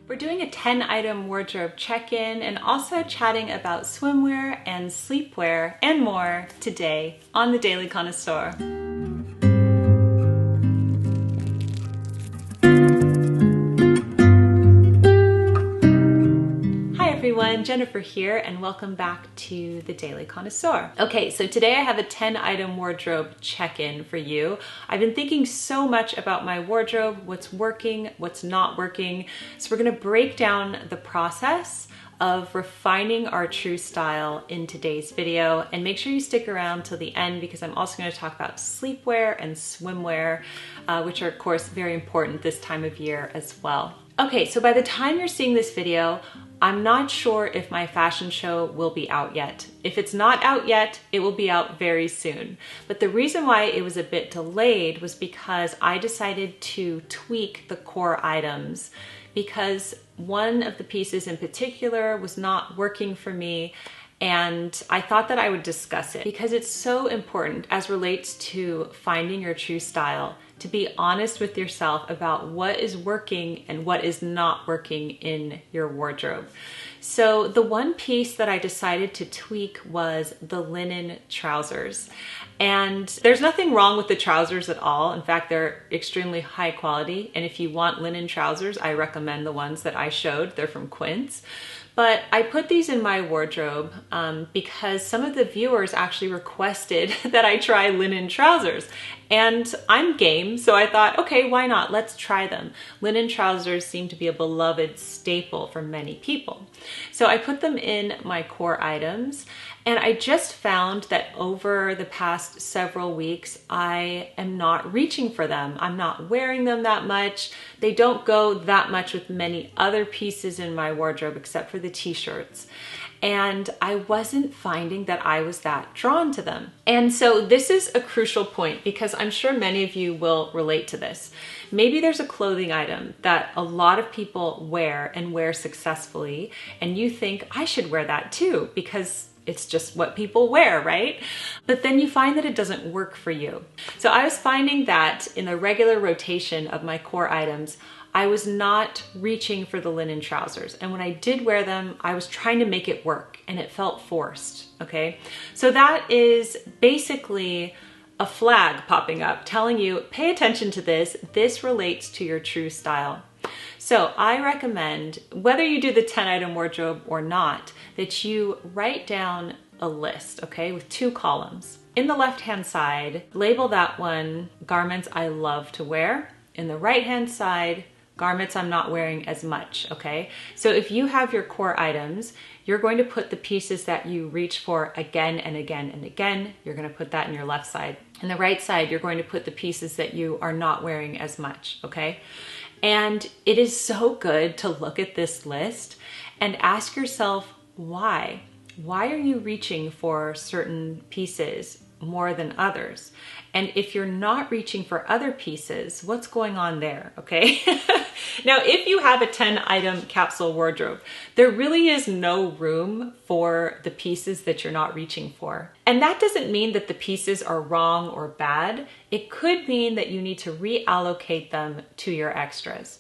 We're doing a 10-item wardrobe check-in and also chatting about swimwear and sleepwear and more today on The Daily Connoisseur. Hi everyone, Jennifer here and welcome back to The Daily Connoisseur. Okay, so today I have a 10-item wardrobe check-in for you. I've been thinking so much about my wardrobe, what's working, what's not working. So we're gonna break down the process of refining our true style in today's video, and make sure you stick around till the end because I'm also going to talk about sleepwear and swimwear, which are of course very important this time of year as well. Okay, so by the time you're seeing this video, I'm not sure if my fashion show will be out yet. If it's not out yet, it will be out very soon. But the reason why it was a bit delayed was because I decided to tweak the core items because one of the pieces in particular was not working for me, and I thought that I would discuss it because it's so important as relates to finding your true style, to be honest with yourself about what is working and what is not working in your wardrobe. So the one piece that I decided to tweak was the linen trousers. And there's nothing wrong with the trousers at all. In fact, they're extremely high quality. And if you want linen trousers, I recommend the ones that I showed. They're from Quince. But I put these in my wardrobe because some of the viewers actually requested that I try linen trousers. And I'm game, so I thought, okay, why not? Let's try them. Linen trousers seem to be a beloved staple for many people. So I put them in my core items, and I just found that over the past several weeks, I am not reaching for them. I'm not wearing them that much. They don't go that much with many other pieces in my wardrobe except for the t-shirts. And I wasn't finding that I was that drawn to them. And so this is a crucial point because I'm sure many of you will relate to this. Maybe there's a clothing item that a lot of people wear and wear successfully, and you think, I should wear that too because it's just what people wear, right? But then you find that it doesn't work for you. So I was finding that in the regular rotation of my core items, I was not reaching for the linen trousers. And when I did wear them, I was trying to make it work and it felt forced, okay? So that is basically a flag popping up telling you, pay attention to this. This relates to your true style. So I recommend, whether you do the 10-item wardrobe or not, that you write down a list, okay, with 2 columns. In the left-hand side, label that one garments I love to wear. In the right-hand side, garments I'm not wearing as much, okay? So if you have your core items, you're going to put the pieces that you reach for again and again and again. You're gonna put that in your left side. In the right side, you're going to put the pieces that you are not wearing as much, okay? And it is so good to look at this list and ask yourself, why? Why are you reaching for certain pieces more than others? And if you're not reaching for other pieces, what's going on there, okay? Now, if you have a 10-item capsule wardrobe, there really is no room for the pieces that you're not reaching for. And that doesn't mean that the pieces are wrong or bad. It could mean that you need to reallocate them to your extras.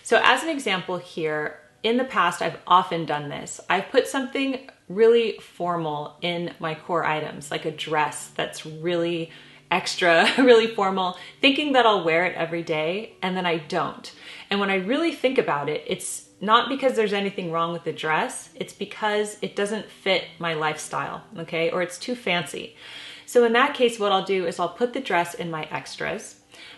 So as an example here, in the past, I've often done this. I've put something really formal in my core items, like a dress that's really extra, really formal, thinking that I'll wear it every day, and then I don't. And when I really think about it, it's not because there's anything wrong with the dress, it's because it doesn't fit my lifestyle, okay? Or it's too fancy. So in that case, what I'll do is I'll put the dress in my extras.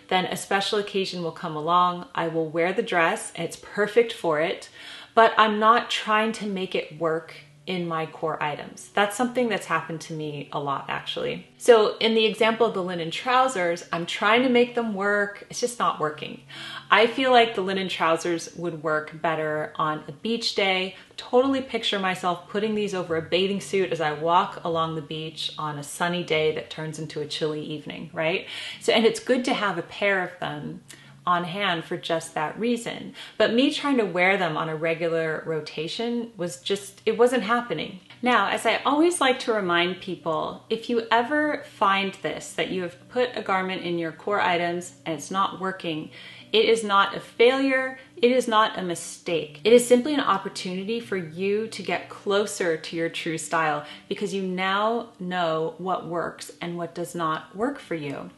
Then a special occasion will come along. I will wear the dress, and it's perfect for it, but I'm not trying to make it work in my core items. That's something that's happened to me a lot, actually. So in the example of the linen trousers, I'm trying to make them work. It's just not working. I feel like the linen trousers would work better on a beach day. Totally picture myself putting these over a bathing suit as I walk along the beach on a sunny day that turns into a chilly evening, right? So, and it's good to have a pair of them on hand for just that reason. But me trying to wear them on a regular rotation was just, it wasn't happening. Now, as I always like to remind people, if you ever find this, that you have put a garment in your core items and it's not working, It is not a failure. It is not a mistake. It is simply an opportunity for you to get closer to your true style because you now know what works and what does not work for you.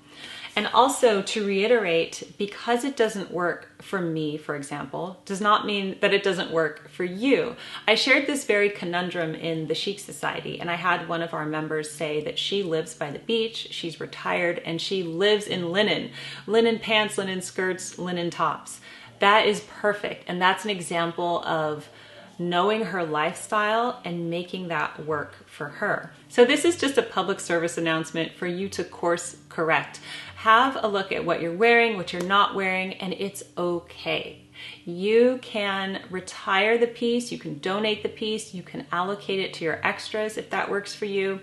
And also to reiterate, because it doesn't work for me, for example, does not mean that it doesn't work for you. I shared this very conundrum in the Chic Society, and I had one of our members say that she lives by the beach, she's retired, and she lives in linen pants, linen skirts, linen tops. That is perfect, and that's an example of knowing her lifestyle and making that work for her. So this is just a public service announcement for you to course correct. Have a look at what you're wearing, what you're not wearing, and it's okay. You can retire the piece, you can donate the piece, you can allocate it to your extras if that works for you,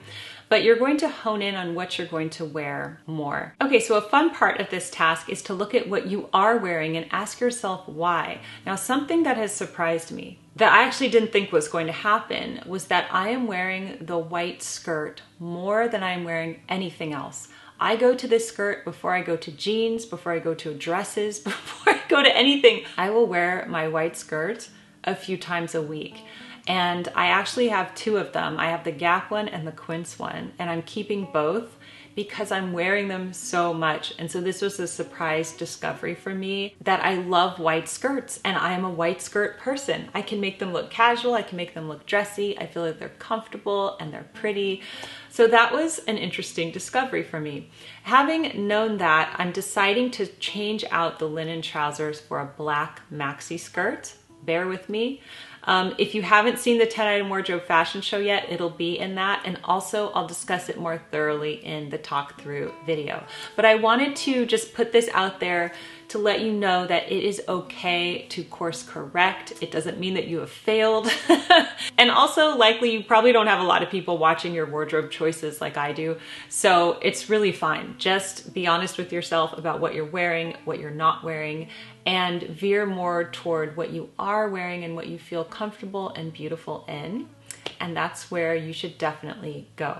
but you're going to hone in on what you're going to wear more. Okay, so a fun part of this task is to look at what you are wearing and ask yourself why. Now, something that has surprised me that I actually didn't think was going to happen was that I am wearing the white skirt more than I'm wearing anything else. I go to this skirt before I go to jeans, before I go to dresses, before I go to anything. I will wear my white skirt a few times a week. And I actually have two of them. I have the Gap one and the Quince one, and I'm keeping both because I'm wearing them so much. And so this was a surprise discovery for me that I love white skirts, and I am a white skirt person. I can make them look casual, I can make them look dressy, I feel like they're comfortable and they're pretty. So that was an interesting discovery for me. Having known that, I'm deciding to change out the linen trousers for a black maxi skirt. Bear with me. If you haven't seen the 10 item wardrobe fashion show yet, it'll be in that. And also I'll discuss it more thoroughly in the talk through video. But I wanted to just put this out there to let you know that it is okay to course correct. It doesn't mean that you have failed. And also likely you probably don't have a lot of people watching your wardrobe choices like I do. So it's really fine. Just be honest with yourself about what you're wearing, what you're not wearing, and veer more toward what you are wearing and what you feel comfortable and beautiful in. And that's where you should definitely go.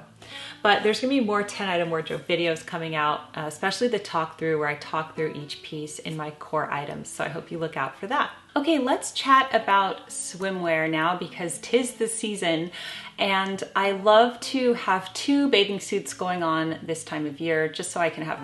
But there's gonna be more 10 item wardrobe videos coming out, especially the talk through where I talk through each piece in my core items. So I hope you look out for that. Okay, let's chat about swimwear now because 'tis the season. And I love to have two bathing suits going on this time of year just so I can have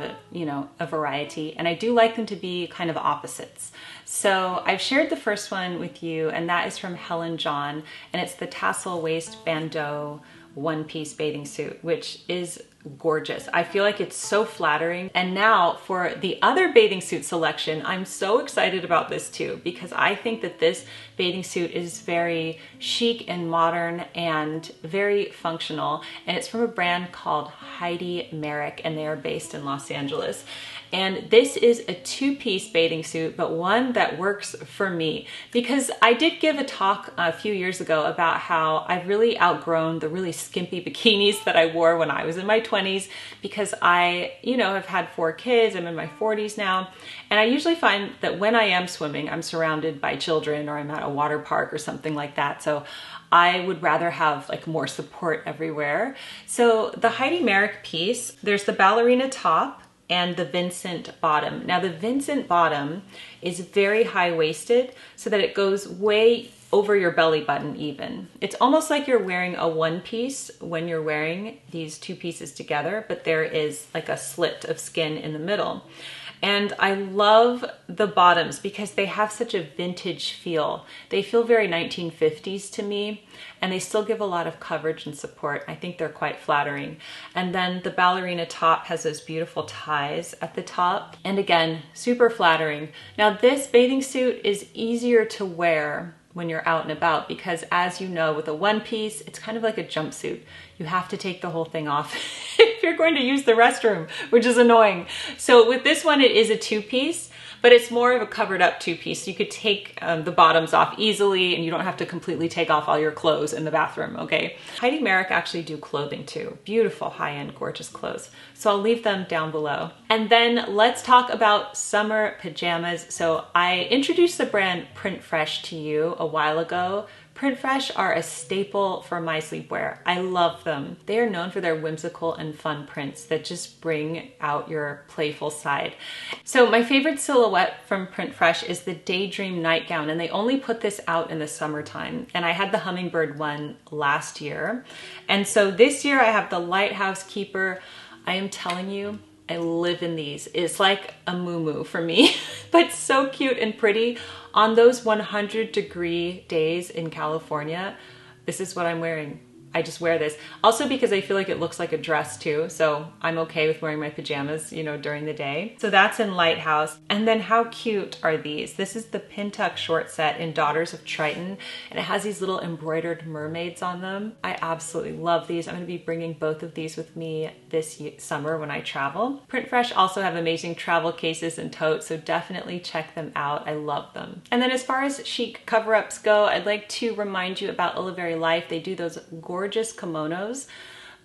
a variety. And I do like them to be kind of opposites. So I've shared the first one with you, and that is from Helen John, and it's the tassel waist bandeau one-piece bathing suit, which is gorgeous. I feel like it's so flattering. And now for the other bathing suit selection, I'm so excited about this too, because I think that this bathing suit is very chic and modern and very functional. And it's from a brand called Heidi Merrick, and they are based in Los Angeles. And this is a two-piece bathing suit, but one that works for me because I did give a talk a few years ago about how I've really outgrown the really skimpy bikinis that I wore when I was in my 20s because I, have had 4 kids, I'm in my 40s now, and I usually find that when I am swimming, I'm surrounded by children or I'm at a water park or something like that. So I would rather have like more support everywhere. So the Heidi Merrick piece, there's the ballerina top and the Vincent bottom. Now the Vincent bottom is very high-waisted so that it goes way over your belly button even. It's almost like you're wearing a one piece when you're wearing these two pieces together, but there is like a slit of skin in the middle. And I love the bottoms because they have such a vintage feel. They feel very 1950s to me, and they still give a lot of coverage and support. I think they're quite flattering. And then the ballerina top has those beautiful ties at the top. And again, super flattering. Now this bathing suit is easier to wear when you're out and about because, as you know, with a one piece, it's kind of like a jumpsuit. You have to take the whole thing off if you're going to use the restroom, which is annoying. So with this one, it is a two-piece, but it's more of a covered up two-piece. You could take the bottoms off easily and you don't have to completely take off all your clothes in the bathroom, okay? Heidi Merrick actually do clothing too. Beautiful, high-end, gorgeous clothes. So I'll leave them down below. And then let's talk about summer pajamas. So I introduced the brand Print Fresh to you a while ago. Print Fresh are a staple for my sleepwear. I love them. They are known for their whimsical and fun prints that just bring out your playful side. So my favorite silhouette from Print Fresh is the Daydream nightgown, and they only put this out in the summertime. And I had the hummingbird one last year. And so this year I have the Lighthouse Keeper. I am telling you, I live in these. It's like a muumuu for me, but so cute and pretty. On those 100-degree days in California, this is what I'm wearing. I just wear this. Also because I feel like it looks like a dress too, so I'm okay with wearing my pajamas, you know, during the day. So that's in Lighthouse. And then how cute are these? This is the Pintuck short set in Daughters of Triton, and it has these little embroidered mermaids on them. I absolutely love these. I'm gonna be bringing both of these with me this summer when I travel. Print Fresh also have amazing travel cases and totes, so definitely check them out. I love them. And then as far as chic cover-ups go, I'd like to remind you about Oliveri Life. They do those gorgeous kimonos,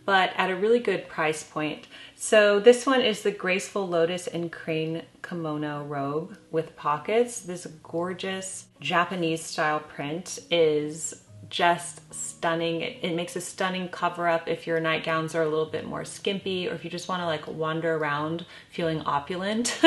but at a really good price point. So this one is the Graceful Lotus and Crane kimono robe with pockets. This gorgeous Japanese style print is just stunning. It makes a stunning cover up if your nightgowns are a little bit more skimpy, or if you just want to like wander around feeling opulent.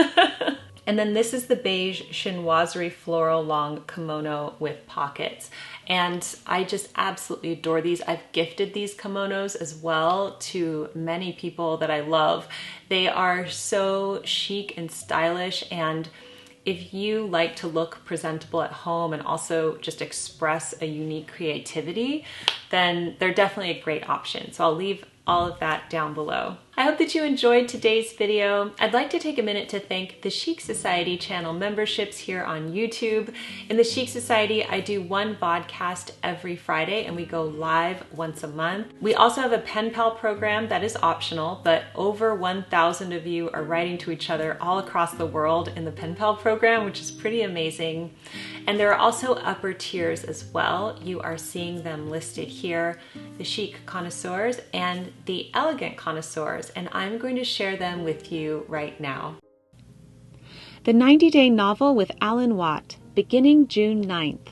And then this is the beige chinoiserie floral long kimono with pockets. And I just absolutely adore these. I've gifted these kimonos as well to many people that I love. They are so chic and stylish, and if you like to look presentable at home and also just express a unique creativity, then they're definitely a great option. So I'll leave all of that down below. I hope that you enjoyed today's video. I'd like to take a minute to thank the Chic Society channel memberships here on YouTube. In the Chic Society, I do one vodcast every Friday and we go live once a month. We also have a pen pal program that is optional, but over 1,000 of you are writing to each other all across the world in the pen pal program, which is pretty amazing. And there are also upper tiers as well. You are seeing them listed here, the Chic Connoisseurs and the Elegant Connoisseurs, and I'm going to share them with you right now. The 90-Day Novel with Alan Watt, beginning June 9th.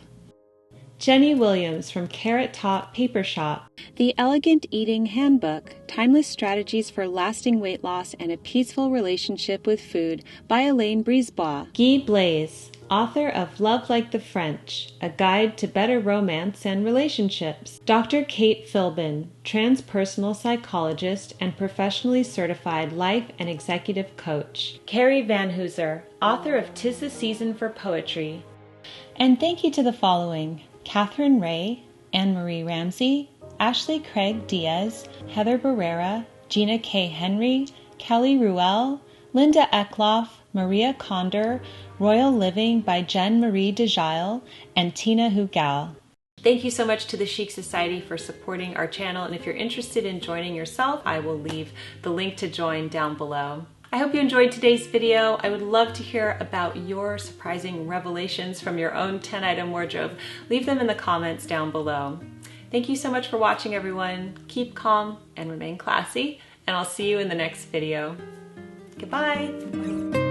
Jenny Williams from Carrot Top Paper Shop. The Elegant Eating Handbook, Timeless Strategies for Lasting Weight Loss and a Peaceful Relationship with Food by Elaine Brisebois. Guy Blaise, author of Love Like the French, A Guide to Better Romance and Relationships. Dr. Kate Philbin, transpersonal psychologist and professionally certified life and executive coach. Carrie Van Hooser, author of 'Tis the Season for Poetry. And thank you to the following: Catherine Ray, Anne-Marie Ramsey, Ashley Craig Diaz, Heather Barrera, Gina K. Henry, Kelly Ruel, Linda Eckloff, Maria Condor, Royal Living by Jen Marie DeGile, and Tina Hugal. Thank you so much to the Chic Society for supporting our channel, and if you're interested in joining yourself, I will leave the link to join down below. I hope you enjoyed today's video. I would love to hear about your surprising revelations from your own 10-item wardrobe. Leave them in the comments down below. Thank you so much for watching, everyone. Keep calm and remain classy, and I'll see you in the next video. Goodbye.